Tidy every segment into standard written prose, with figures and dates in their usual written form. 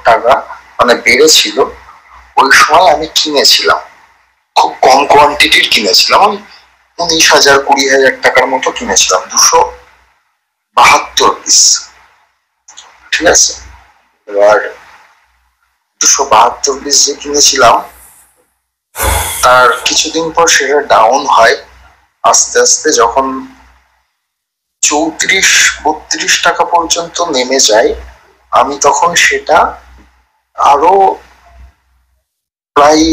টাকা মানে বেড়েছিল, ওই সময় আমি কিনেছিলাম, খুব কম কোয়ান্টিটির কিনেছিলাম, আমি 19,000 20,000 টাকার মতো কিনেছিলাম, 272 পিস। ঠিক আছে, এবার 272 পিস যে কিনেছিলাম তার কিছুদিন পর সেটা ডাউন হয়, আস্তে আস্তে যখন 34-32 টাকা পর্যন্ত নেমে যায়, আমি তখন সেটা আরো প্রায়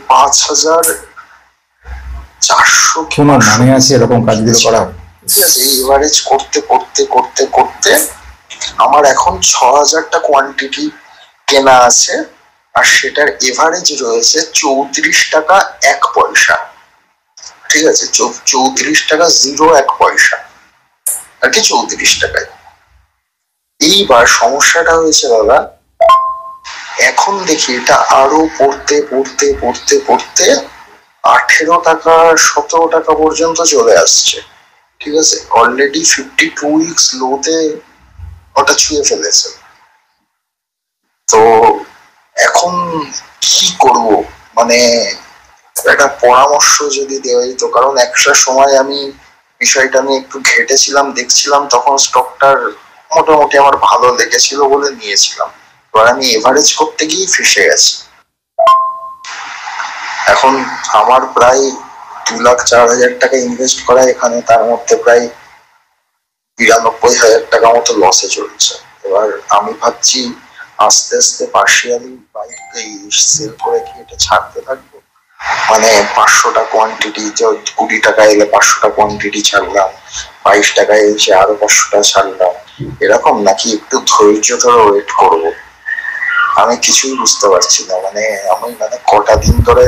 5,400 কোনো মানে আছে এরকম কাজগুলো করা? ঠিক আছে, এভারেজ করতে করতে করতে করতে আমার এখন 6,000টা কোয়ান্টিটি কেনা আছে, আর সেটার এভারেজ রয়েছে 34 টাকা 1 পয়সা। ঠিক আছে, 34 টাকা 0 1 পয়সা আর কি, 34 টাকায়। এইবার সমস্যাটা হয়েছে দাদা, এখন দেখি এটা আরো পড়তে পড়তে পড়তে পড়তে 18 টাকা 17 টাকা পর্যন্ত চলে আসছে। ঠিক আছে, অলরেডি 52 উইকস লোতে ওটা ছুঁয়ে ফেলেছে। তো এখন কি করব, মানে একটা পরামর্শ যদি দেওয়া যেত, কারণ একটা সময় আমি বিষয়টা নিয়ে একটু ঘেটেছিলাম, দেখছিলাম, তখন স্টকটার মোটামুটি আমার ভালো লেগেছিল বলে নিয়েছিলাম, এবার আমি এভারেজ করতে গিয়ে ফেসে গেছি। এখন আমার প্রায় 2,04,000 টাকা ইনভেস্ট করা এখানে, তার মধ্যে প্রায় 92,000 টাকা মতো লসে চলছে। এবার আমি ভাবছি আস্তে আস্তে পার্সিয়ালি বাইক সেল করে কি এটা ছাড়তে থাকবো, মানে 500টা কোয়ান্টিটি, 20 টাকা এলে 500টা কোয়ান্টিটি ছাড়লাম, 22 টাকায় এসে আরো 500টা ছাড়লাম, এরকম, নাকি একটু ধৈর্য ধরে ওয়েট করব, আমি কিছুই বুঝতে পারছি না। মানে আমি কটা দিন ধরে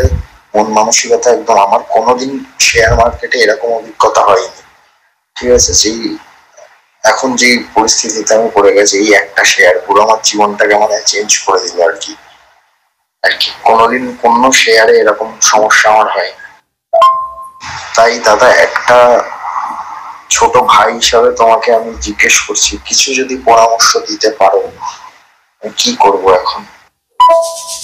মন মানসিকতা একদম, আমার কোনোদিন শেয়ার মার্কেটে এরকম অভিজ্ঞতা হয়নি। ঠিক আছে, যেই এখন যে পরিস্থিতিতে আমি পড়ে গেছি, এই একটা শেয়ার পুরো আমার জীবনটাকে মানে চেঞ্জ করে দিল আর কি। কোনোদিন কোনো শেয়ারে এরকম সমস্যা আমার হয়। তাই দাদা, একটা ছোট ভাই হিসাবে তোমাকে আমি জিজ্ঞেস করছি, কিছু যদি পরামর্শ দিতে পারো, কি করব এখন?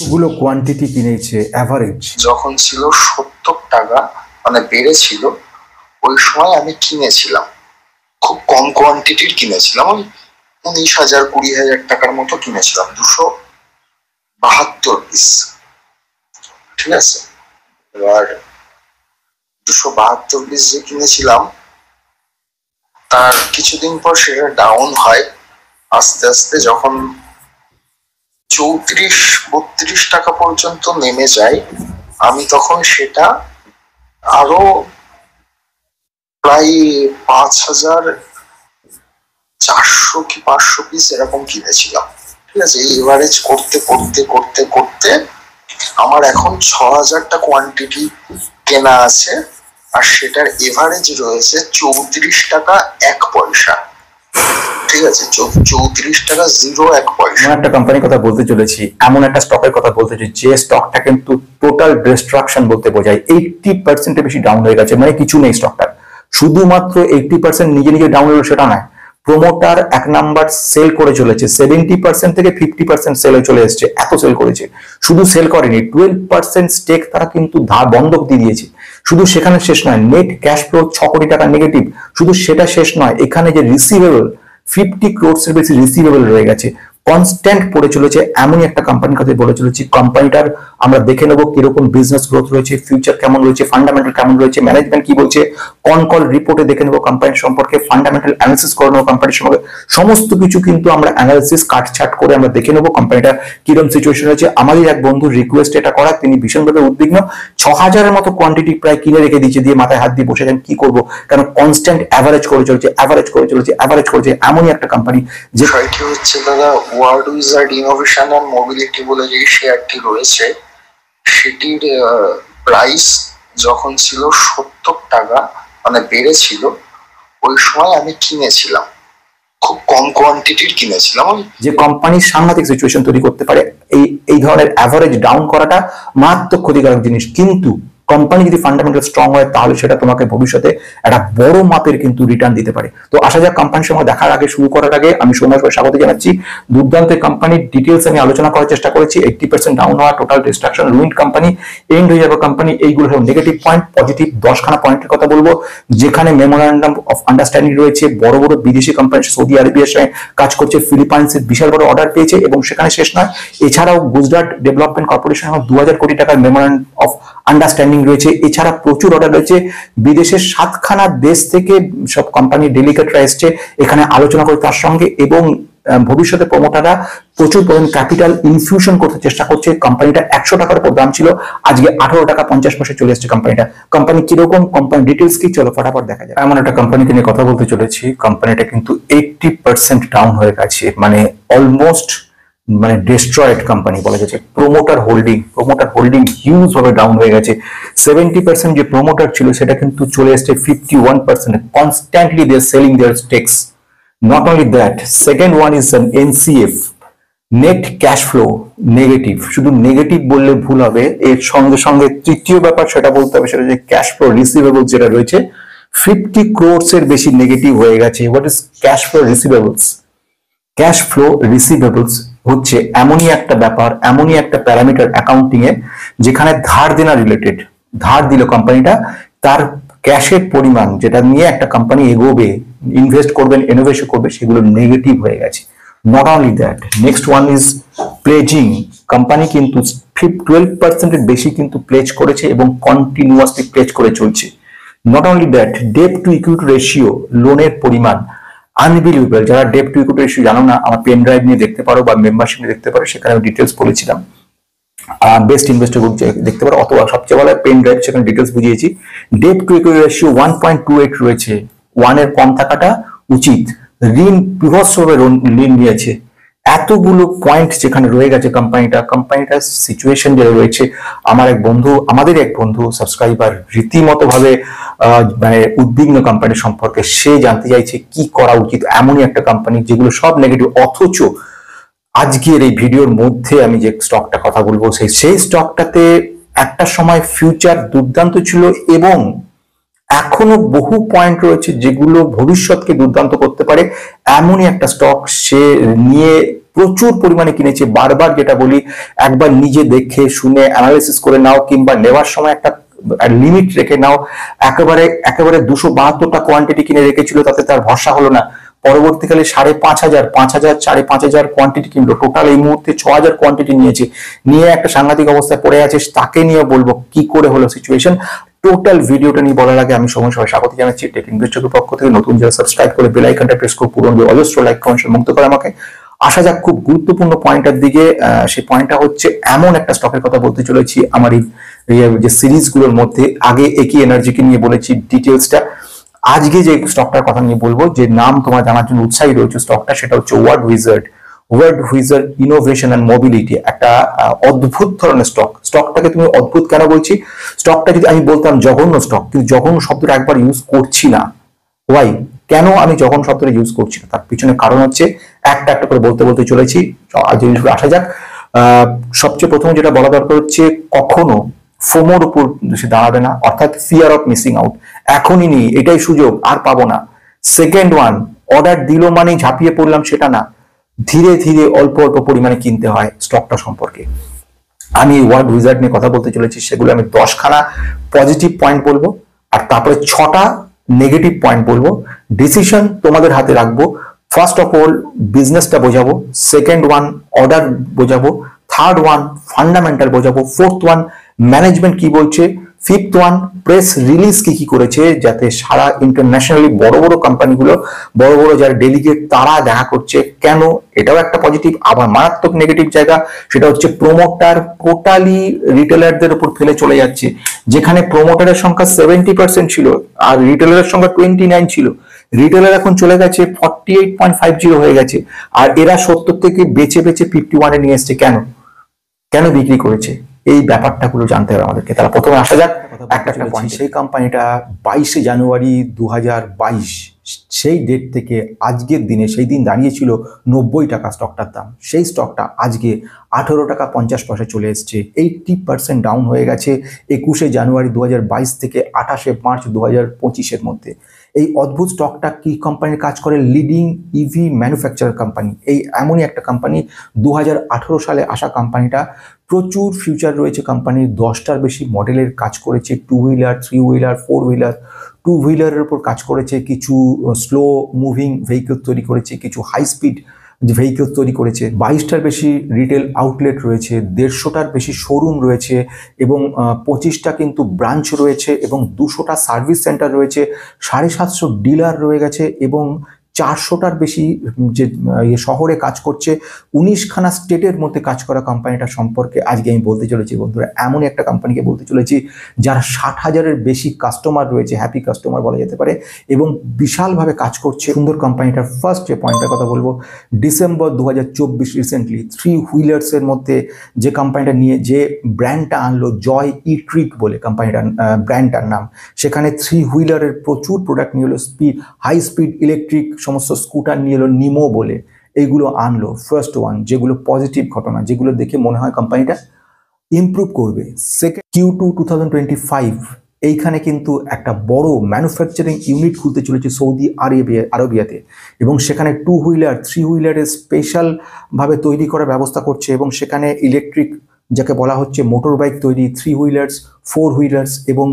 গুলো কোয়ান্টিটি কিনেছে এভারেজ যখন ছিল 70 টাকা মানে বেড়েছিল, ওই সময় আমি কিনেছিলাম, খুব কম কোয়ান্টিটির কিনেছিলাম, আমি 19,000 20,000 টাকার মতো কিনেছিলাম, 272 পিস। ঠিক আছে, এবার 272 পিস যে কিনেছিলাম তার কিছুদিন পর সেটা ডাউন হয়, আস্তে আস্তে যখন 34-32 টাকা পর্যন্ত নেমে যায়, আমি তখন সেটা আরো প্রায় 5,400 কি 500 পিস এরকম কিনেছিলাম। ঠিক আছে, এই এভারেজ করতে করতে করতে করতে আমার এখন 6,000টা কোয়ান্টিটি কেনা আছে, আর সেটার এভারেজ রয়েছে 34 টাকা 1 পয়সা। ঠিক আছে, 34 টাকা 0 1 পয়সা। এমন একটা কোম্পানির কথা বলতে চলেছি, এমন একটা স্টকের কথা বলতে চলেছি যে স্টকটা কিন্তু টোটাল ডিস্ট্রাকশন বলতে বোঝায়, 80% বেশি ডাউন হয়ে গেছে, মানে কিছু নেই স্টকটার। শুধুমাত্র 80% নিজে নিজে ডাউন হলো সেটা নয়, প্রমোটার 1 নাম্বার সেল করে চলেছে, 70% থেকে 50% সেলে চলে এসেছে, এত সেল করেছে। শুধু সেল করেনি, 12% স্টেক তারা কিন্তু বন্ধক দিয়ে দিয়েছে। শুধু সেখানে শেষ নয়, নেট ক্যাশ ফ্লো 6 কোটি টাকা নেগেটিভ, শুধু সেটা শেষ নয়, এখানে যে রিসিভেবল 50 crores এর বেশি রিসিভেবল রয়ে গেছে, কনস্ট্যান্ট পড়ে চলেছে। এমনই একটা কোম্পানির কথা বলে চলেছি, কোম্পানিটার আমরা দেখে নেবো কিরকম বিজনেস গ্রোথ রয়েছে, ফিউচার কেমন রয়েছে, ফান্ডামেন্টাল কেমন রয়েছে, ম্যানেজমেন্ট কি বলছে, কল রিপোর্টে দেখে নেবো কোম্পানির সম্পর্কে, ফান্ডামেন্টাল অ্যানালিসিস করে নেবো কোম্পানির সম্পর্কে, সমস্ত কিছু কিন্তু আমরা অ্যানালিসিস কাটছাট করে আমরা দেখে নেবো কোম্পানিটা কিরকম সিচুয়েশন রয়েছে। আমাদের এক বন্ধুর রিকোয়েস্ট এটা করা, তিনি ভীষণভাবে উদ্বিগ্ন, 6,000-এর মতো কোয়ান্টিটি প্রায় কিনে রেখে দিয়েছে, দিয়ে মাথায় হাত দিয়ে বসে আছেন কি করবো, কারণ কনস্ট্যান্ট অ্যাভারেজ করে চলছে, অ্যাভারেজ করে চলেছে, অ্যাভারেজ করেছে। এমনই একটা কোম্পানি যে বিষয়টি হচ্ছে দাদা, world wizard innovation and mobility বলে যে শেয়ারটি রয়েছে, সেটির প্রাইস যখন ছিল 70 টাকা মানে বেড়েছিল, ওই সময় আমি কিনেছিলাম, খুব কম কোয়ান্টিটির কিনেছিলাম। যে কোম্পানির সাংঘাতিক সিচুয়েশন তৈরি করতে পারে, এই ধরনের অ্যাভারেজ ডাউন করাটা মারাত্মক ক্ষতিকারক জিনিস। কিন্তু কোম্পানি যদি ফান্ডামেন্টাল স্ট্রং হয় তাহলে সেটা তোমাকে ভবিষ্যতে একটা বড় মাপের কিন্তু রিটার্ন দিতে পারে। তো আসা যাক কোম্পানির সঙ্গে দেখার আগে, শুরু করার আগে আমি সৌম্যকে স্বাগত জানাচ্ছি। দুর্দান্ত কোম্পানির ডিটেলস আমি আলোচনা করার চেষ্টা করেছি। 80% ডাউন হওয়া, total destruction, ruined company, end হয়ে যাবে কোম্পানি, এইগুলো সব নেগেটিভ পয়েন্ট। পজিটিভ 10খানা পয়েন্টের কথা বলবো, যেখানে মেমোরান্ডাম অফ আন্ডারস্ট্যান্ডিং রয়েছে। বড় বড় বিদেশি কোম্পানি সৌদি আরবিয়ার সঙ্গে কাজ করছে, ফিলিপাইন্সের বিশাল বড় অর্ডার পেয়েছে এবং সেখানে শেষ নয়, এছাড়াও গুজরাট ডেভেলপমেন্ট কর্পোরেশন 2000 কোটি টাকার মেমোরান্ডাম অফ আন্ডারস্ট্যান্ডিং রয়েছে। এছাড়া প্রচুর অর্ডার রয়েছে, বিদেশের 7খানা দেশ থেকে সব কোম্পানির ডেলিগেটরা এসছে এখানে আলোচনা করে তার সঙ্গে, এবং ভবিষ্যতে প্রমোটাররা প্রচুর পরিমাণ ক্যাপিটাল ইনফিউশন করতে চেষ্টা করছে। কোম্পানিটা 100 টাকার উপর দাম ছিল, আজকে 18 টাকা 50 পয়সা চলে এসেছে কোম্পানিটা। কোম্পানি কিরকম, কোম্পানি ডিটেলস কি, চলো ফটাফট দেখা যায়। এমন একটা কোম্পানিকে নিয়ে কথা বলতে চলেছি, কোম্পানিটা কিন্তু 80% ডাউন হয়ে গেছে, মানে অলমোস্ট মানে ডিস্ট্রয়েড কোম্পানি বলা যাচ্ছে। প্রমোটার হোল্ডিং হিউজ ভাবে ডাউন হয়ে গেছে। 70% যে প্রমোটার ছিল সেটা কিন্তু চলে এসেছে 51%। Constantly they are selling their stakes. Not only that, second one is an NCF, net cash flow negative. শুধু নেগেটিভ বললে ভুল হবে, এর সঙ্গে সঙ্গে তৃতীয় ব্যাপার সেটা বলতে হবে, সেটা যে ক্যাশ ফ্লো রিসিভেবলস যেটা রয়েছে 50 crores এর বেশি নেগেটিভ হয়ে গেছে। What is cash flow receivables? Cash flow receivables হচ্ছে এমনই একটা ব্যাপার, এমনই একটা প্যারামিটার অ্যাকাউন্টিং এ, যেখানে ধার দেনা রিলেটেড। ধার দিল কোম্পানিটা, তার ক্যাশের পরিমাণ যেটা নিয়ে একটা কোম্পানি এগোবে, ইনভেস্ট করবেন, ইনোভেশন করবে, সেগুলো নেগেটিভ হয়ে গেছে। Not only that, next one is pleasing. Company কিন্তু 12% এর বেশি কিন্তু প্লেজ করেছে এবং কন্টিনিউয়াসলি প্লেজ করে চলছে। Not only that, debt to equity ratio, লোনের পরিমাণ আনবিলিভেবল। যারা ডেট টু ইকুইটি রেশিও জানো না, আমার পেন ড্রাইভ নিয়ে দেখতে পারো বা মেম্বারশিপ নিয়ে দেখতে পারো, সেখানে আমি ডিটেলস বলেছিলাম। বেস্ট ইনভেস্টর গ্রুপ দেখতে পারো, অথবা সবচেয়ে ভালো পেন ড্রাইভ, সেখানে ডিটেলস বুঝিয়েছি। ডেট টু ইকুইটি রেশিও 1.28 রয়েছে, 1 এর কম থাকাটা উচিত। ঋণ বিভৎসভাবে ঋণ নিয়েছে। এতগুলো পয়েন্ট যেখানে রয়ে গেছে কোম্পানিটার সিচুয়েশন যেটা রয়েছে, আমাদের এক বন্ধু সাবস্ক্রাইবার রীতিমতো ভাবে মানে উদ্বিগ্ন কোম্পানির সম্পর্কে। সে জানতে চাইছে কি করা উচিত এমনই একটা কোম্পানি যেগুলো সব নেগেটিভ, অথচ আজকের এই ভিডিওর মধ্যে আমি যে স্টকটা কথা বলবো সেই স্টকটাতে একটা সময় ফিউচার দুর্দান্ত ছিল এবং এখনো বহু পয়েন্ট রয়েছে যেগুলো ভবিষ্যৎকে দুর্দান্ত করতে পারে। এমনই একটা স্টক সে নিয়ে প্রচুর পরিমাণে কিনেছে। বারবার যেটা বলি, একবার নিজে দেখে শুনে অ্যানালাইসিস করে নাও, কিংবা নেওয়ার সময় একটা লিমিট রেখে নাও। একেবারে 272টা কোয়ান্টিটি কিনে রেখেছিল, তাতে তার ভরসা হলো না। পরবর্তীকালে 5,500, 5,000, 5,500 কোয়ান্টিটি কিনলো। টোটাল এই মুহূর্তে 6,000 কোয়ান্টিটি নিয়ে একটা সাংঘাতিক অবস্থায় পড়ে আছে। তাকে নিয়ে বলবো কি করে হলো সিচুয়েশন। টোটাল ভিডিওটা নিয়ে বলার আগে আমি সবাই স্বাগত জানাচ্ছি টেক ইনভেস্টরের পক্ষ থেকে। নতুন যারা সাবস্ক্রাইব করে বেল আইকনটা প্রেস করে পুরো অজস্র লাইক কমেন্ট মুক্ত করে আমাকে। আসা যাক খুব গুরুত্বপূর্ণ পয়েন্টের দিকে। সেই পয়েন্টটা হচ্ছে, এমন একটা স্টকের কথা বলতে চলেছি আমার এই যে সিরিজগুলোর মধ্যে। আগে একই এনার্জিকে নিয়ে বলেছি ডিটেলসটা। আজকে যে স্টকটার কথা নিয়ে বলবো, যে নাম তোমার জানার জন্য উৎসাহী রয়েছে স্টকটা, সেটা হচ্ছে ward wizard innovation and mobility. একটা অদ্ভুত ধরনের স্টকটাকে তুমি অদ্ভুত কেন বলছি? স্টকটা যদি আমি বলতাম জঘন্য স্টক, কিন্তু জঘন্য শব্দটা একবার ইউজ করছি না। ওয়াই, কেন আমি জঘন্য শব্দটা ইউজ করছি না? তার পিছনে কারণ হচ্ছে একটা একটা করে বলতে চলেছি। জিনিসগুলো আসা যাক। সবচেয়ে প্রথম যেটা বলা দরকার হচ্ছে, কখনো ফোমোর উপর সে দাঁড়াবে না, অর্থাৎ ফিয়ার অফ মিসিং আউট। এখনই নেই, এটাই সুযোগ, আর পাবো না। সেকেন্ড ওয়ান, অর্ডার দিল মানে ঝাঁপিয়ে পড়লাম সেটা না, ধীরে ধীরে অল্প অল্প পরিমাণে কিনতে হয় স্টকটা সম্পর্কে। আমি ওয়ার্ড উইজার্ড নিয়ে কথা বলতে চলেছি, সেগুলো আমি 10খানা পজিটিভ পয়েন্ট বলবো, আর তারপরে 6টা নেগেটিভ পয়েন্ট বলবো। ডিসিশন তোমাদের হাতে রাখবো। ফার্স্ট অফ অল বিজনেসটা বোঝাবো, সেকেন্ড ওয়ান অর্ডার বোঝাবো, থার্ড ওয়ান ফান্ডামেন্টাল বোঝাবো, ফোর্থ ওয়ান ম্যানেজমেন্ট কি বলছে, ফিফথ ওয়ান প্রেস রিলিজ কি করেছে, যাতে সারা ইন্টারন্যাশনালি বড় বড় কোম্পানিগুলো, বড় বড় যারা ডেলিগেট তারা দেখা করছে কেন, এটাও একটা পজিটিভ। আবার মারাত্মক নেগেটিভ জায়গা, সেটা হচ্ছে প্রমোটার টোটালি রিটেলারদের উপর ফেলে চলে যাচ্ছে। যেখানে প্রমোটারের সংখ্যা 70% ছিল আর রিটেলারের সংখ্যা 29 ছিল, রিটেলার এখন চলে গেছে 48.50 হয়ে গেছে, আর এরা 70 থেকে বেছে 51 নিয়ে এসছে। কেন বিক্রি করেছে? এই ব্যাপারটা গুলো জানতে হবে আমাদেরকে। তারা প্রথমে আসা যাক একটা পয়েন্ট। সেই কোম্পানিটা 22 জানুয়ারি 2022 সেই ডেট থেকে আজকের দিনে, সেই দিন দাঁড়িয়েছিল 90 টাকা স্টকটার দাম, সেই স্টকটা আজকে 18 টাকা 50 পয়সা চলে এসছে। 80% ডাউন হয়ে গেছে 21শে জানুয়ারি 2022 থেকে 28শে মার্চ 2025-এর মধ্যে। এই অদ্ভুত স্টকটা কি কোম্পানির কাজ করে? Leading EV manufacturer company. এই এমনই একটা কোম্পানি, 2018 সালে আসা কোম্পানিটা। প্রচুর ফিউচার রয়েছে কোম্পানির, 10টার বেশি মডেলের কাজ করেছে, 2 হুইলার, 3 হুইলার, 4 হুইলার। 2 হুইলারের উপর কাজ করেছে, কিছু স্লো মুভিং ভেহিকল তৈরি করেছে, কিছু হাই স্পিড ভেহিকল তৈরি করেছে। 22টার বেশি রিটেল আউটলেট রয়েছে, 150টার বেশি শোরুম রয়েছে এবং 25টা কিন্তু ব্রাঞ্চ রয়েছে এবং 200টা সার্ভিস সেন্টার রয়েছে, 750 ডিলার রয়ে গেছে এবং 400টার বেশি যে শহরে কাজ করছে। 19খানা স্টেটের মধ্যে কাজ করা কোম্পানিটা সম্পর্কে আজকে আমি বলতে চলেছি বন্ধুরা। এমন একটা কোম্পানিকে বলতে চলেছি যার 60,000-এর বেশি কাস্টমার রয়েছে, হ্যাপি কাস্টমার বলা যেতে পারে, এবং বিশালভাবে কাজ করছে। সুন্দর কোম্পানিটার ফার্স্ট যে পয়েন্টের কথা বলবো, ডিসেম্বর 2024 রিসেন্টলি 3 হুইলার্সের মধ্যে যে কোম্পানিটা নিয়ে যে ব্র্যান্ডটা আনলো, জয় ই ট্রিক বলে কোম্পানিটার ব্র্যান্ডটার নাম, সেখানে 3 হুইলারের প্রচুর প্রোডাক্ট নিয়ে এলো, হাই স্পিড ইলেকট্রিক সমস্ত স্কুটার নিয়ে এলো, নিমো বলে এইগুলো আনলো। ফার্স্ট ওয়ান, যেগুলো পজিটিভ ঘটনা, যেগুলো দেখে মনে হয় কোম্পানিটা ইমপ্রুভ করবে। সেকেন্ড Q2 2025 এইখানে কিন্তু একটা বড় ম্যানুফ্যাকচারিং ইউনিট খুলতে চলেছে সৌদি আরবিয়াতে, এবং সেখানে 2 হুইলার 3 হুইলারের স্পেশালভাবে তৈরি করার ব্যবস্থা করছে এবং সেখানে ইলেকট্রিক, যাকে বলা হচ্ছে মোটর বাইক তৈরি, 3 হুইলার্স, 4 হুইলার্স এবং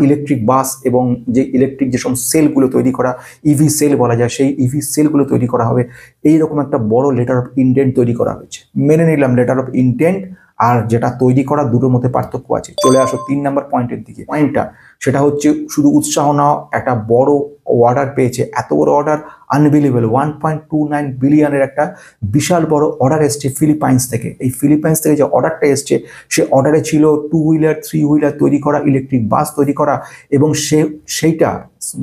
ইলেকট্রিক বাস, এবং যে ইলেকট্রিক যেসব সেলগুলো তৈরি করা, ইভি সেল বলা যায়, সেই ইভি সেলগুলো তৈরি করা হবে। এইরকম একটা বড় লেটার অফ ইন্টেন্ট তৈরি করা হয়েছে। মেনে নিলাম লেটার অফ ইন্টেন্ট আর যেটা তৈরি করা দুটোর মধ্যে পার্থক্য আছে। চলে আসো 3 নম্বর পয়েন্টের দিকে। পয়েন্টটা সেটা হচ্ছে শুধু উৎসাহ নাও, একটা বড় অর্ডার পেয়েছে। এত বড় অর্ডার আনবিলিভেবল, 1.29 বিলিয়নের একটা বিশাল বড় অর্ডার এসছে ফিলিপাইন্স থেকে। এই ফিলিপাইন্স থেকে যে অর্ডারটা এসছে, সে অর্ডারে ছিল 2 হুইলার 3 হুইলার তৈরি করা, ইলেকট্রিক বাস তৈরি করা, এবং সেইটা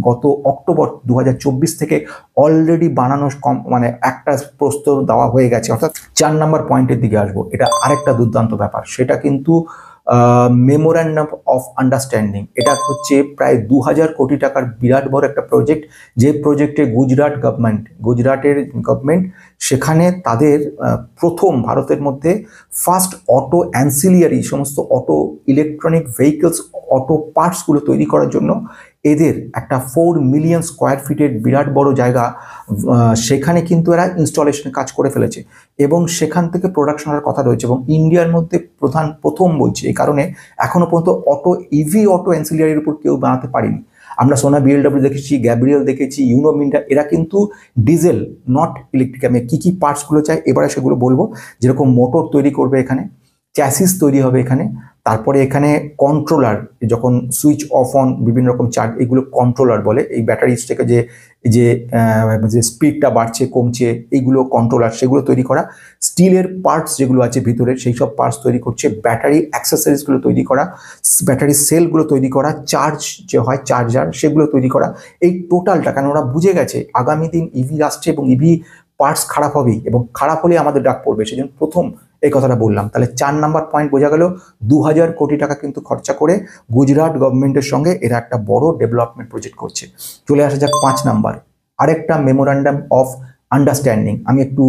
গত অক্টোবর 2024 থেকে অলরেডি বানানো মানে একটা প্রস্তুত দেওয়া হয়ে গেছে। অর্থাৎ 4 নম্বর পয়েন্টের দিকে আসবো। এটা আরেকটা দুর্দান্ত ব্যাপার, সেটা কিন্তু মেমোরান্ডাম অফ আন্ডারস্ট্যান্ডিং। এটা হচ্ছে প্রায় 2000 কোটি টাকার বিরাট বড় একটা প্রজেক্ট, যে প্রজেক্টে গুজরাটের গভর্নমেন্ট সেখানে তাদের প্রথম ভারতের মধ্যে ফার্স্ট অটো অ্যান্সিলিয়ারি সমস্ত অটো ইলেকট্রনিক ভেহিকলস, অটো পার্টসগুলো তৈরি করার জন্য এদের একটা 4 মিলিয়ন স্কোয়ার ফিটের বিরাট বড় জায়গা, সেখানে কিন্তু এরা ইনস্টলেশনের কাজ করে ফেলেছে এবং সেখান থেকে প্রোডাকশনের কথা রয়েছে। এবং ইন্ডিয়ার মধ্যে প্রথম বলছি এই কারণে, এখনো পর্যন্ত অটো অ্যান্সিলিয়ারির উপর কেউ বানাতে পারেনি। আমরা সোনা বিএলডব্লিউ দেখেছি, গ্যাব্রিয়েল দেখেছি, ইউনো মিন্ডা, এরা কিন্তু ডিজেল নট ইলেকট্রিক। আমি কী পার্টসগুলো চাই এবারে সেগুলো বলবো। যেরকম মোটর তৈরি করবে এখানে, চ্যাসিস তৈরি হবে এখানে, তারপরে এখানে কন্ট্রোলার, যখন সুইচ অফ অন বিভিন্ন রকম চার্জ, এগুলো কন্ট্রোলার বলে। এই ব্যাটারি থেকে যে স্পিডটা বাড়ছে কমছে, এইগুলো কন্ট্রোলার, সেগুলো তৈরি করা। স্টিলের পার্টস যেগুলো আছে ভিতরে, সেই সব পার্টস তৈরি করছে। ব্যাটারি অ্যাক্সেসরিজগুলো তৈরি করা, ব্যাটারি সেলগুলো তৈরি করা, চার্জ যে হয় চার্জার, সেগুলো তৈরি করা। এই টোটালটা, কারণ ওরা বুঝে গেছে আগামী দিন ইভি আসছে এবং ইভি পার্টস খারাপ হবেই, এবং খারাপ হলে আমাদের ডাক পড়বে, সেজন্য প্রথম এই কথাটা বললাম। তাহলে 4 নম্বর পয়েন্ট বোঝা গেল, 2000 কোটি টাকা কিন্তু খরচা করে গুজরাট গভর্নমেন্টের সঙ্গে এরা একটা বড় ডেভেলপমেন্ট প্রজেক্ট করছে। চলে আসা যাক 5 নাম্বার, আরেকটা মেমোরান্ডাম অফ আন্ডারস্ট্যান্ডিং। আমি একটু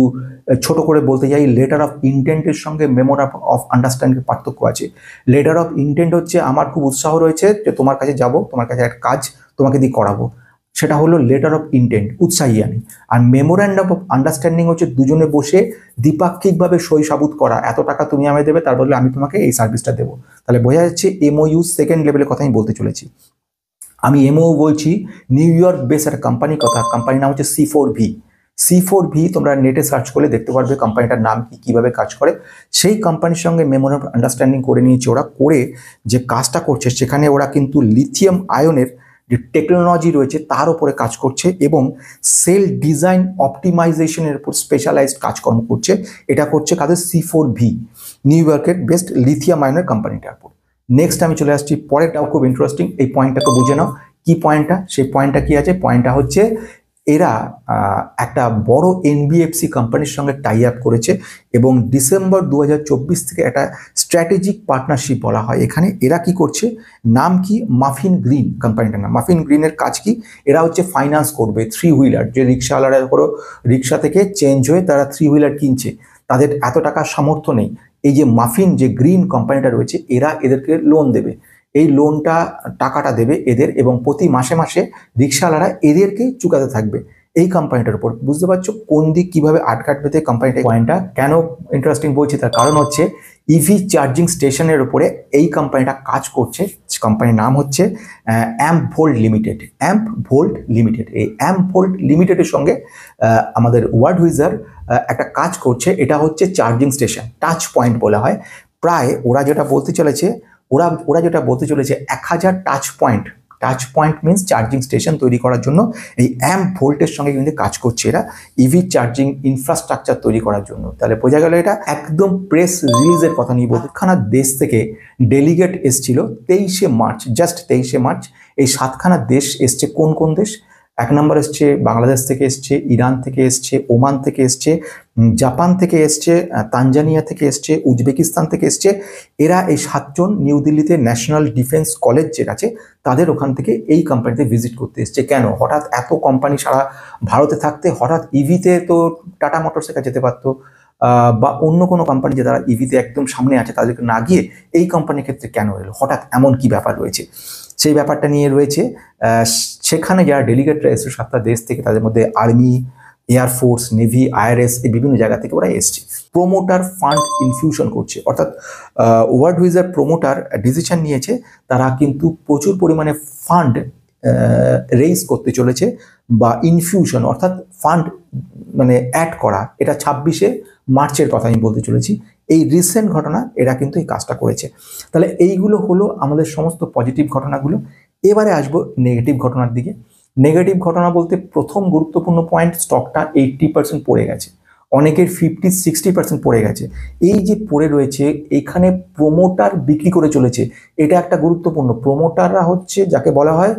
ছোট করে বলতে চাই, লেটার অফ ইন্টেন্টের সঙ্গে মেমোরান্ডাম অফ আন্ডারস্ট্যান্ডিংয়ের পার্থক্য আছে। লেটার অফ ইন্টেন্ট হচ্ছে আমার খুব উৎসাহ রয়েছে যে তোমার কাছে যাব, তোমার কাছে একটা কাজ তোমাকে দিয়ে করাবো, সেটা হলো লেটার অফ ইন্টেন্ট, উৎসাহী আমি। আর মেমোরান্ডাম অফ আন্ডারস্ট্যান্ডিং হচ্ছে দুজনে বসে দ্বিপাক্ষিকভাবে সই সাবুত করা, এত টাকা তুমি আমায় দেবে, তার বদলে আমি তোমাকে এই সার্ভিসটা দেবো। তাহলে বোঝা যাচ্ছে এমওইউ সেকেন্ড লেভেলের কথা আমি বলতে চলেছি। আমি এমও বলছি নিউ ইয়র্ক বেস একটা কোম্পানির কথা। কোম্পানির নাম হচ্ছে C4V। তোমরা নেটে সার্চ করলে দেখতে পারবে কোম্পানিটার নাম কি, কিভাবে কাজ করে। সেই কোম্পানির সঙ্গে মেমোরান্ডাম অফ আন্ডারস্ট্যান্ডিং করে নিয়েছে ওরা। করে যে কাজটা করছে, সেখানে ওরা কিন্তু লিথিয়াম আয়নের যে টেকনোলজি রয়েছে তার উপরে কাজ করছে এবং সেল ডিজাইন অপটিমাইজেশনের উপর স্পেশালাইজড কাজকর্ম করছে। এটা করছে কাদের? C4V, নিউ ইয়র্কের বেস্ট লিথিয়াম আয়নের কোম্পানিটার উপর। নেক্সট আমি চলে আসছি পরেরটাও খুব ইন্টারেস্টিং, এই পয়েন্টটাকে বুঝে নাও। কি পয়েন্টটা? সেই পয়েন্টটা কি আছে? পয়েন্টটা হচ্ছে এরা একটা বড় এনবিএফসি কোম্পানির সঙ্গে টাই আপ করেছে এবং ডিসেম্বর 2024 থেকে একটা স্ট্র্যাটেজিক পার্টনারশিপ বলা হয় এখানে। এরা কি করছে, নাম কি, মাফিন গ্রিন কোম্পানিটার নাম। মাফিন গ্রিনের কাজ কি, এরা হচ্ছে ফাইন্যান্স করবে 3 হুইলার, যে রিক্সাওয়ালারা ধরো রিক্সা থেকে চেঞ্জ হয়ে তারা 3 হুইলার কিনছে, তাদের এত টাকার সামর্থ্য নেই, এই যে মাফিন যে গ্রিন কোম্পানিটা রয়েছে এরা এদেরকে লোন দেবে, এই লোনটা টাকাটা দেবে এদের, এবং প্রতি মাসে মাসে রিক্সাওয়ালারা এদেরকে চুকাতে থাকবে এই কোম্পানিটার উপর। বুঝতে পারছো কোন দিক কিভাবে আটকাট পেতে কোম্পানিটা। পয়েন্টটা কেন ইন্টারেস্টিং বলছি, তার কারণ হচ্ছে ইভি চার্জিং স্টেশনের উপরে এই কোম্পানিটা কাজ করছে। কোম্পানির নাম হচ্ছে amp volt limited. Amp volt limited, এই অ্যাম্প ভোল্ট লিমিটেডের সঙ্গে আমাদের ওয়ার্ড হুইজার একটা কাজ করছে। এটা হচ্ছে চার্জিং স্টেশন, টাচ পয়েন্ট বলা হয়। প্রায় ওরা যেটা বলতে চলেছে, ওরা যেটা বলতে চলেছে 1000 touch point, touch point means charging station তৈরি করার জন্য এই অ্যাম্প ভোল্টের সঙ্গে কিন্তু কাজ করছে এরা, ইভি চার্জিং ইনফ্রাস্ট্রাকচার তৈরি করার জন্য। তাহলে বোঝা গেল এটা একদম প্রেস রিলিজের কথা নিয়ে বলতে। খানা দেশ থেকে ডেলিগেট এসছিল 23শে মার্চ, জাস্ট 23শে মার্চ। এই 7খানা দেশ এসছে। কোন কোন দেশ? 1 নম্বর এসছে বাংলাদেশ থেকে এসছে, ইরান থেকে এসছে, ওমান থেকে এসছে, জাপান থেকে এসছে, তানজানিয়া থেকে এসছে, উজবেকিস্তান থেকে এসছে। এরা এই 7 জন নিউ দিল্লিতে ন্যাশনাল ডিফেন্স কলেজ যেটা আছে তাদের ওখান থেকে এই কোম্পানিতে ভিজিট করতে এসছে। কেন হঠাৎ এত কোম্পানি সারা ভারতে থাকতে হঠাৎ ইভিতে তো টাটা মোটরসের কাছে যেতে পারতো, বা অন্য কোনো কোম্পানি যে তারা ইভিতে একদম সামনে আছে তাদেরকে না গিয়ে এই কোম্পানির ক্ষেত্রে কেন এলো, হঠাৎ এমন কি ব্যাপার রয়েছে, সেই ব্যাপারটা নিয়ে রয়েছে। সেখানে যারা ডেলিগেটরা এসছে 7টা দেশ থেকে, তাদের মধ্যে আর্মি, এয়ারফোর্স, নেভি, আইআরএস, এই বিভিন্ন জায়গা থেকে ওরা এসছে। প্রোমোটার ফান্ড ইনফিউশন করছে, অর্থাৎ ওয়ার্ড হুইজার প্রোমোটার ডিসিশন নিয়েছে তারা কিন্তু প্রচুর পরিমাণে ফান্ড রেইজ করতে চলেছে, বা ইনফিউশন অর্থাৎ ফান্ড মানে অ্যাড করা। এটা 26শে মার্চের কথা আমি বলতে চলেছি। এই রিসেন্ট ঘটনা এরা কিন্তু এই কাজটা করেছে। তাহলে এইগুলো হলো আমাদের সমস্ত পজিটিভ ঘটনাগুলো। এবারে আসবো নেগেটিভ ঘটনার দিকে। নেগেটিভ ঘটনা বলতে প্রথম গুরুত্বপূর্ণ পয়েন্ট, স্টকটা 80% পড়ে গেছে, অনেকের 50-60% পড়ে গেছে। এই যে পড়ে রয়েছে এখানে প্রোমোটার বিক্রি করে চলেছে, এটা একটা গুরুত্বপূর্ণ। প্রোমোটাররা হচ্ছে যাকে বলা হয়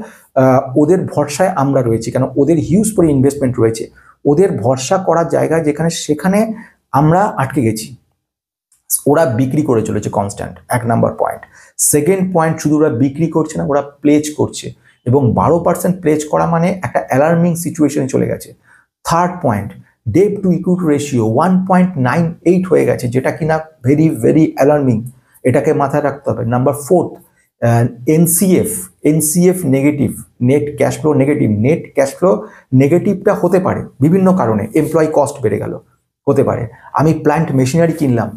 ওদের ভরসায় আমরা রয়েছি, কেন ওদের হিউজ পরি ইনভেস্টমেন্ট রয়েছে, ওদের ভরসা করার জায়গা যেখানে সেখানে আমরা আটকে গেছি। ওরা বিক্রি করে চলেছে কনস্ট্যান্ট, 1 নম্বর পয়েন্ট। সেকেন্ড পয়েন্ট, শুধু ওরা বিক্রি করছে না, ওরা প্লেজ করছে, এবং 12% প্লেজ করা মানে একটা অ্যালার্মিং সিচুয়েশনে চলে গেছে। Third point, debt to equity ratio 1.98 হয়ে গেছে, যেটা কিনা ভেরি ভেরি অ্যালার্মিং, এটাকে মাথায় রাখতে হবে। Number 4, NCF negative, net cash flow negative. Net cash flow নেগেটিভটা হতে পারে বিভিন্ন কারণে, এমপ্লয়ি কস্ট বেড়ে গেল হতে পারে, আমি প্ল্যান্ট মেশিনারি কিনলাম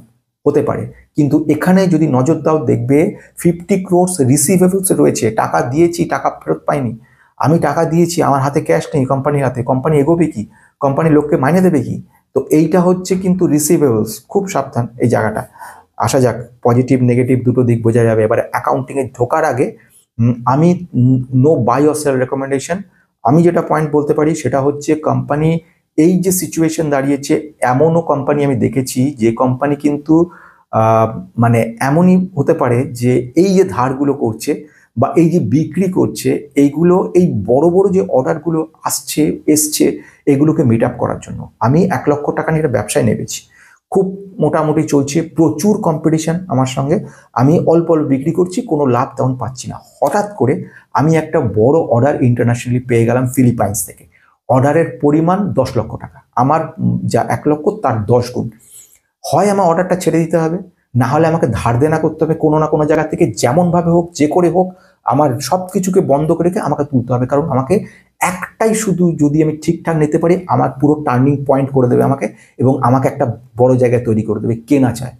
হতে পারে, কিন্তু এখানে যদি নজর দাও দেখবে 50 crores রিসিভেবলস রয়েছে। টাকা দিয়েছি, টাকা ফেরত পাইনি, আমি টাকা দিয়েছি, আমার হাতে ক্যাশ নেই, কোম্পানির হাতে, কোম্পানি এগোবে কি, কোম্পানি লোককে মাইনে দেবে কি? তো এইটা হচ্ছে কিন্তু রিসিভেবলস, খুব সাবধান এই জায়গাটা। আসা যাক, পজিটিভ নেগেটিভ দুটো দিক বোঝা যাবে। এবারে অ্যাকাউন্টিংয়ে ঢোকার আগে আমি no buy or sell recommendation, আমি যেটা পয়েন্ট বলতে পারি সেটা হচ্ছে কোম্পানি এই যে সিচুয়েশন দাঁড়িয়েছে, এমনও কোম্পানি আমি দেখেছি যে কোম্পানি কিন্তু মানে এমনই হতে পারে যে এই যে ধারগুলো করছে বা এই যে বিক্রি করছে, এইগুলো এই বড় বড় যে অর্ডারগুলো এসছে এগুলোকে মিট আপ করার জন্য। আমি 1 লক্ষ টাকা নিয়ে ব্যবসায় নেমেছি, খুব মোটামুটি চলছে, প্রচুর কম্পিটিশন আমার সঙ্গে, আমি অল্প অল্প বিক্রি করছি, কোনো লাভ তেমন পাচ্ছি না। হঠাৎ করে আমি একটা বড় অর্ডার ইন্টারন্যাশনালি পেয়ে গেলাম ফিলিপাইন্স থেকে, অর্ডারের পরিমাণ 10 লক্ষ টাকা, আমার যা 1 লক্ষ তার 10 গুণ। হয় আমার অর্ডারটা ছেড়ে দিতে হবে, না হলে আমাকে ধার দেনা করতে হবে কোনো না কোনো জায়গা থেকে, যেমনভাবে হোক যে করে হোক আমার সব কিছুকে বন্ধ করে রেখে আমাকে তুলতে হবে, কারণ আমাকে একটাই শুধু যদি আমি ঠিকঠাক নিতে পারি আমার পুরো টার্নিং পয়েন্ট করে দেবে আমাকে, এবং আমাকে একটা বড় জায়গায় তৈরি করে দেবে। কে না চায়?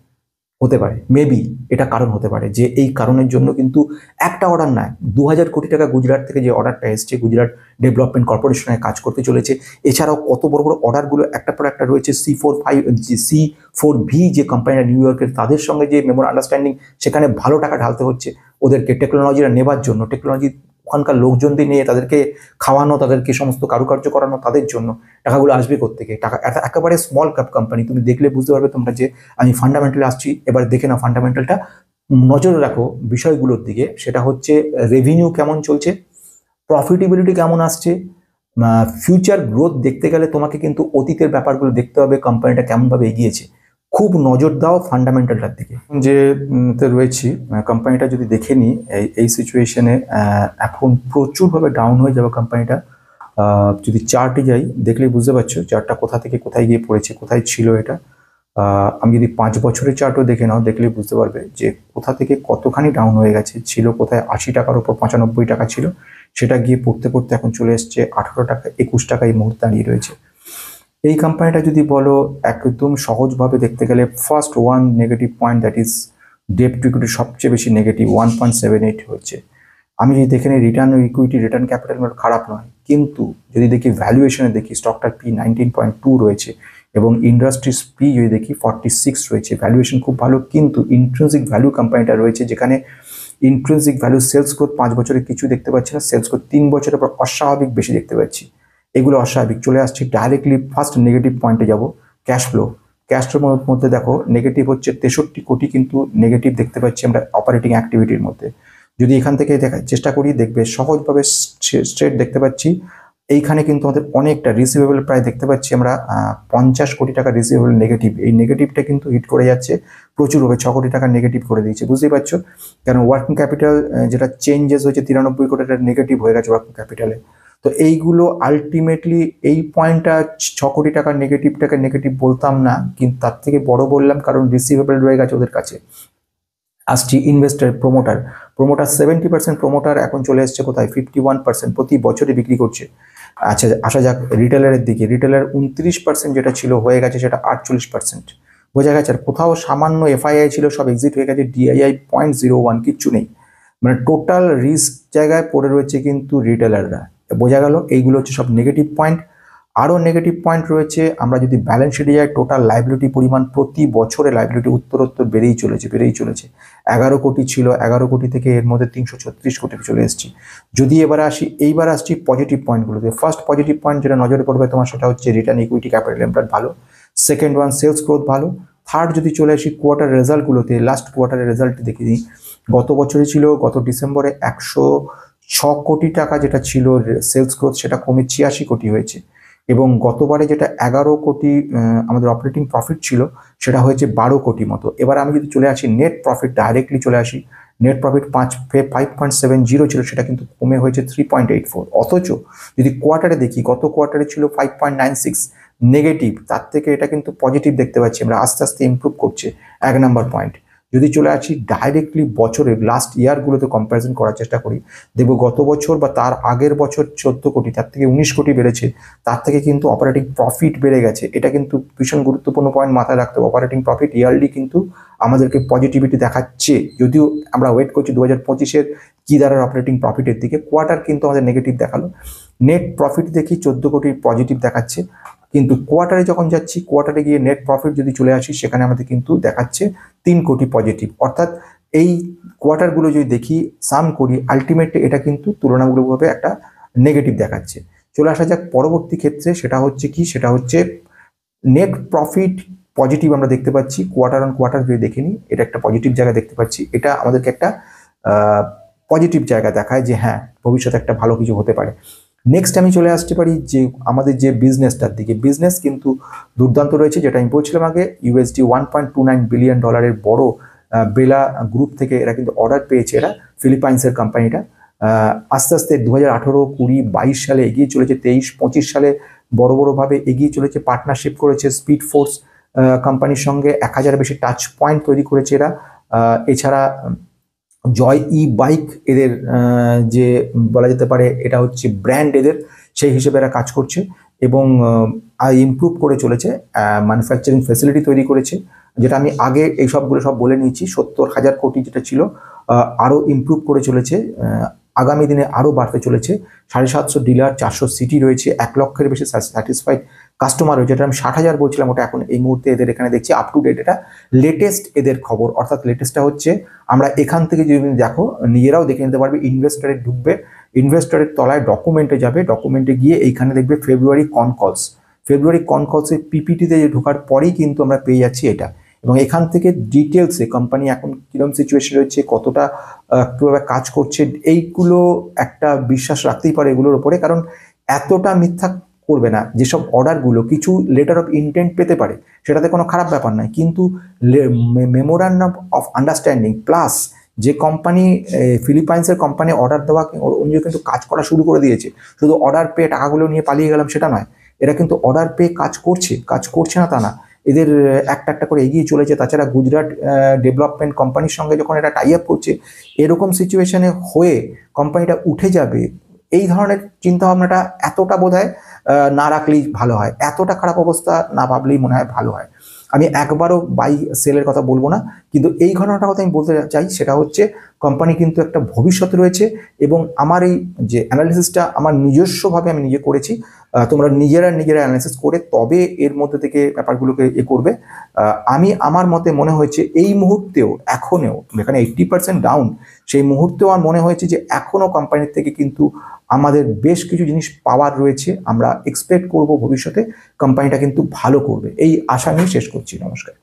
হতে পারে, মেবি এটা কারণ হতে পারে যে এই কারণের জন্য কিন্তু একটা অর্ডার নয়, 2000 কোটি টাকা গুজরাট থেকে যে অর্ডারটা এসছে, গুজরাট ডেভেলপমেন্ট কর্পোরেশনে কাজ করতে চলেছে। এছাড়াও কত বড় বড় অর্ডারগুলো একটা পর একটা রয়েছে। C4V যে কোম্পানিটা নিউ ইয়র্কের, তাদের সঙ্গে যে মেমোর আন্ডারস্ট্যান্ডিং, সেখানে ভালো টাকা ঢালতে হচ্ছে ওদেরকে টেকনোলজিটা নেবার জন্য, টেকনোলজি ওখানকার লোকজনদের নিয়ে তাদেরকে খাওয়ানো, তাদেরকে সমস্ত কারুকার্য করানো, তাদের জন্য টাকাগুলো আসবে কোত্থেকে? টাকা একেবারে স্মল ক্যাপ কোম্পানি, তুমি দেখলে বুঝতে পারবে তোমরা যে আমি ফান্ডামেন্টালে আসছি। এবার দেখে নাও ফান্ডামেন্টালটা, নজরে রাখো বিষয়গুলোর দিকে। সেটা হচ্ছে রেভিনিউ কেমন চলছে, প্রফিটেবিলিটি কেমন আসছে, ফিউচার গ্রোথ দেখতে গেলে তোমাকে কিন্তু অতীতের ব্যাপারগুলো দেখতে হবে, কোম্পানিটা কেমনভাবে এগিয়েছে, খুব নজর দাও ফান্ডামেন্টালটার দিকে। যে রয়েছি কোম্পানিটা যদি দেখে নিই এই সিচুয়েশনে এখন প্রচুরভাবে ডাউন হয়ে যাবে কোম্পানিটা। যদি চার্টে যাই দেখলেই বুঝতে পারছো চার্টটা কোথা থেকে কোথায় গিয়ে পড়েছে, কোথায় ছিল এটা। আমি যদি 5 বছরের চার্টও দেখে নাও দেখলেই বুঝতে পারবে যে কোথা থেকে কতখানি ডাউন হয়ে গেছে। ছিল কোথায় 80 টাকার উপর 95 টাকা ছিল, সেটা গিয়ে পড়তে পড়তে এখন চলে এসছে 18 টাকা 21 টাকা এই মুহূর্তে দাঁড়িয়ে রয়েছে। এই কোম্পানিটা যদি বলো একদম সহজভাবে দেখতে গেলে first one negative point that is debt to equity সবচেয়ে বেশি নেগেটিভ 1.78 হচ্ছে। আমি যদি দেখে নিই রিটার্ন ইকুইটি রিটার্ন ক্যাপিটাল খারাপ নয়, কিন্তু যদি দেখি ভ্যালুয়েশনে দেখি স্টকটার পি 19.2 রয়েছে এবং ইন্ডাস্ট্রিজ পি যদি দেখি 46 রয়েছে। ভ্যালুয়েশন খুব ভালো, কিন্তু ইন্ট্রিনসিক ভ্যালু কোম্পানিটা রয়েছে যেখানে ইন্ট্রিনসিক ভ্যালু সেলস গ্রোথ 5 বছরে কিছু দেখতে পাচ্ছি না, সেলস গ্রোথ 3 বছরের পর অস্বাভাবিক বেশি দেখতে পাচ্ছি। এগুলো অস্বাভাবিক। চলে আসছি ডাইরেক্টলি ফার্স্ট নেগেটিভ পয়েন্টে যাব, ক্যাশ ফ্লো। ক্যাশ ফ্লোর মধ্যে দেখো নেগেটিভ হচ্ছে 63 কোটি, কিন্তু নেগেটিভ দেখতে পাচ্ছি আমরা অপারেটিং অ্যাক্টিভিটির মধ্যে। যদি এখান থেকে দেখার চেষ্টা করি দেখবে সহজভাবে স্ট্রেট দেখতে পাচ্ছি। এইখানে কিন্তু আমাদের অনেকটা রিসিভেবল প্রায় দেখতে পাচ্ছি আমরা 50 কোটি টাকা রিসিভেবল নেগেটিভ। এই নেগেটিভটা কিন্তু হিট করে যাচ্ছে প্রচুরভাবে, 6 কোটি টাকা নেগেটিভ করে দিয়েছে, বুঝতেই পারছো। কারণ ওয়ার্কিং ক্যাপিটাল যেটা চেঞ্জেস হয়েছে 93 কোটি টাকা নেগেটিভ হয়ে গেছে ওয়ার্কিং ক্যাপিটালে। তো এইগুলো আলটিমেটলি এই পয়েন্টটা 6 কোটি টাকার নেগেটিভটাকে নেগেটিভ বলতাম না, কিন্তু তার থেকে বড় বললাম কারণ রিসিভেবল রয়ে গেছে ওদের কাছে। আসছি ইনভেস্টার প্রমোটার 70% প্রমোটার এখন চলে এসছে কোথায় 51%, প্রতি বছরে বিক্রি করছে। আচ্ছা আসা যাক রিটেলারের দিকে। রিটেলার 29% যেটা ছিল হয়ে গেছে সেটা 48%, বোঝা গেছে। আর কোথাও সামান্য এফআইআই ছিল, সব এক্সিট হয়ে গেছে। ডিআইআই 0.01, কিচ্ছু নেই, মানে টোটাল রিস্ক জায়গায় পড়ে রয়েছে কিন্তু রিটেলাররা, বোঝা গেল। এইগুলো হচ্ছে সব নেগেটিভ পয়েন্ট। আরও নেগেটিভ পয়েন্ট রয়েছে, আমরা যদি ব্যালেন্স শিটে যাই টোটাল লাইবিলিটি পরিমাণ প্রতি বছরে লাইবিলিটি উত্তরোত্তর বেড়েই চলেছে। 11 কোটি ছিল, 11 কোটি থেকে এর মধ্যে 336 কোটি চলে এসেছি। যদি এইবার আসছি পজিটিভ পয়েন্টগুলোতে। ফার্স্ট পজিটিভ পয়েন্ট যেটা নজরে পড়বে তোমার সেটা হচ্ছে রিটার্ন ইকুইটি ক্যাপিটাল এমপ্লয়েড ভালো, সেকেন্ড ওয়ান সেলস গ্রোথ ভালো, থার্ড যদি চলে আসি কোয়ার্টার রেজাল্টগুলোতে, লাস্ট কোয়ার্টারের রেজাল্ট দেখে নিই। গত বছরে ছিল, গত ডিসেম্বরে 106 কোটি টাকা যেটা ছিল সেলস গ্রোথ, সেটা কমে 86 কোটি হয়েছে। এবং গতবারে যেটা 11 কোটি আমাদের অপারেটিং প্রফিট ছিল সেটা হয়েছে 12 কোটি মতো। এবার আমি যদি চলে আসি নেট প্রফিট, ডাইরেক্টলি চলে আসি, নেট প্রফিট 5.70 ছিল, সেটা কিন্তু কমে হয়েছে 3.84। অথচ যদি কোয়ার্টারে দেখি, গত কোয়ার্টারে ছিল 5.96 নেগেটিভ, তার থেকে এটা কিন্তু পজিটিভ দেখতে পাচ্ছি আমরা, আস্তে আস্তে ইমপ্রুভ করছে। 1 নম্বর পয়েন্ট। যদি চলে আসি ডাইরেক্টলি বছরের লাস্ট ইয়ারগুলোতে কম্প্যারিজন করার চেষ্টা করি, দেখব গত বছর বা তার আগের বছর 14 কোটি, তার থেকে 19 কোটি বেড়েছে, তার থেকে কিন্তু অপারেটিং প্রফিট বেড়ে গেছে। এটা কিন্তু ভীষণ গুরুত্বপূর্ণ পয়েন্ট মাথায় রাখতে হবে। অপারেটিং প্রফিট ইয়ারলি কিন্তু আমাদেরকে পজিটিভিটি দেখাচ্ছে, যদিও আমরা ওয়েট করছি 2025-এর কি দাঁড়ার অপারেটিং প্রফিটের দিকে। কোয়ার্টার কিন্তু আমাদের নেগেটিভ দেখালো, নেট প্রফিট দেখি 14 কোটি পজিটিভ দেখাচ্ছে, কিন্তু কোয়ার্টারে যখন যাচ্ছি, কোয়ার্টারে গিয়ে নেট প্রফিট যদি চলে আসি সেখানে আমাদের কিন্তু দেখাচ্ছে 3 কোটি পজিটিভ। অর্থাৎ এই কোয়ার্টারগুলো যদি দেখি সাম করি, আলটিমেটলি এটা কিন্তু তুলনামূলকভাবে একটা নেগেটিভ দেখাচ্ছে। চলে আসা যাক পরবর্তী ক্ষেত্রে, সেটা হচ্ছে কি, সেটা হচ্ছে নেট প্রফিট পজিটিভ আমরা দেখতে পাচ্ছি। কোয়ার্টার অন কোয়ার্টার যদি দেখে নিই, এটা একটা পজিটিভ জায়গা দেখতে পাচ্ছি। এটা আমাদেরকে একটা পজিটিভ জায়গা দেখায় যে হ্যাঁ ভবিষ্যতে একটা ভালো কিছু হতে পারে। নেক্সট আমি চলে আসতে পারি যে আমাদের যে বিজনেসটার দিকে। বিজনেস কিন্তু দুর্দান্ত রয়েছে, যেটা আমি বলছিলাম আগে। ইউএসডি $1.29 বিলিয়ন বড় বেলা গ্রুপ থেকে এরা কিন্তু অর্ডার পেয়েছে, এরা ফিলিপাইন্সের কোম্পানিটা। আস্তে আস্তে 2018, 20, 22 সালে এগিয়ে চলেছে, 23-25 সালে বড়ভাবে এগিয়ে চলেছে। পার্টনারশিপ করেছে স্পিড ফোর্স কোম্পানির সঙ্গে, 1000 বেশি টাচ পয়েন্ট তৈরি করেছে এরা। এছাড়া জয় ই বাইক এদের যে বলা যেতে পারে এটা হচ্ছে ব্র্যান্ড এদের, সেই হিসেবে এরা কাজ করছে এবং ইমপ্রুভ করে চলেছে। ম্যানুফ্যাকচারিং ফ্যাসিলিটি তৈরি করেছে, যেটা আমি আগে এই সবগুলো সব বলে নিয়েছি। 70,000 কোটি যেটা ছিল আরও ইমপ্রুভ করে চলেছে, আগামী দিনে আরও বাড়তে চলেছে। 750 ডিলার, 400 সিটি রয়েছে, 1 লক্ষের বেশি স্যাটিসফাইড কাস্টমার রয়েছে। যেটা আমি 60,000 বলছিলাম, ওটা এখন এই মুহূর্তে এদের এখানে দেখছি আপ টু ডেট, এটা লেটেস্ট এদের খবর। অর্থাৎ লেটেস্টটা হচ্ছে আমরা এখান থেকে যদি দেখো নিজেরাও দেখে নিতে পারবে। ইনভেস্টরে ঢুকবে, ইনভেস্টরের তলায় ডকুমেন্টে যাবে, ডকুমেন্টে গিয়ে এইখানে দেখবে ফেব্রুয়ারি কনকলসের পিপিটিতে ঢোকার পরেই কিন্তু আমরা পেয়ে যাচ্ছি এটা। এবং এখান থেকে ডিটেলসে কোম্পানি এখন কিরকম সিচুয়েশন রয়েছে, কতটা কীভাবে কাজ করছে, এইগুলো একটা বিশ্বাস রাখতেই পারে এগুলোর ওপরে। কারণ এতটা মিথ্যা করবে না। যেসব অর্ডারগুলো কিছু লেটার অফ ইন্টেন্ট পেতে পারে, সেটাতে কোনো খারাপ ব্যাপার নয়, কিন্তু মেমোরান্ডাম অফ আন্ডারস্ট্যান্ডিং প্লাস যে কোম্পানি ফিলিপাইন্সের কোম্পানি অর্ডার দেওয়া অনুযায়ী কিন্তু কাজ করা শুরু করে দিয়েছে। শুধু অর্ডার পেয়ে টাকাগুলো নিয়ে পালিয়ে গেলাম সেটা নয়, এরা কিন্তু অর্ডার পেয়ে কাজ করছে না তা না, এদের একটা একটা করে এগিয়ে চলেছে। তাছাড়া গুজরাট ডেভেলপমেন্ট কোম্পানির সঙ্গে যখন এটা টাই আপ করছে, এরকম সিচুয়েশনে হয়ে কোম্পানিটা উঠে যাবে, এই ধরনের চিন্তাভাবনাটা এতটা বোধহয় না রাখলেই ভালো হয়, এতটা খারাপ অবস্থা না ভাবলেই মনে হয় ভালো হয়। আমি একবারও বাই সেলের কথা বলবো না, কিন্তু এই ঘটনাটার কথা আমি বলতে চাই, সেটা হচ্ছে কোম্পানি কিন্তু একটা ভবিষ্যৎ রয়েছে। এবং আমার এই যে অ্যানালিসিসটা আমার নিজস্বভাবে আমি নিজে করেছি, তোমরা নিজেরা অ্যানালিসিস করে তবে এর মধ্যে থেকে ব্যাপারগুলোকে করবে। আমি আমার মতে মনে হয়েছে এই মুহূর্তেও এখনও যেখানে 80% ডাউন, সেই মুহূর্তেও আমার মনে হয়েছে যে এখনও কোম্পানির থেকে কিন্তু আমাদের বেশ কিছু জিনিস পাওয়ার রয়েছে। আমরা এক্সপেক্ট করব ভবিষ্যতে কোম্পানিটা কিন্তু ভালো করবে, এই আশা নিয়ে শেষ করছি। নমস্কার।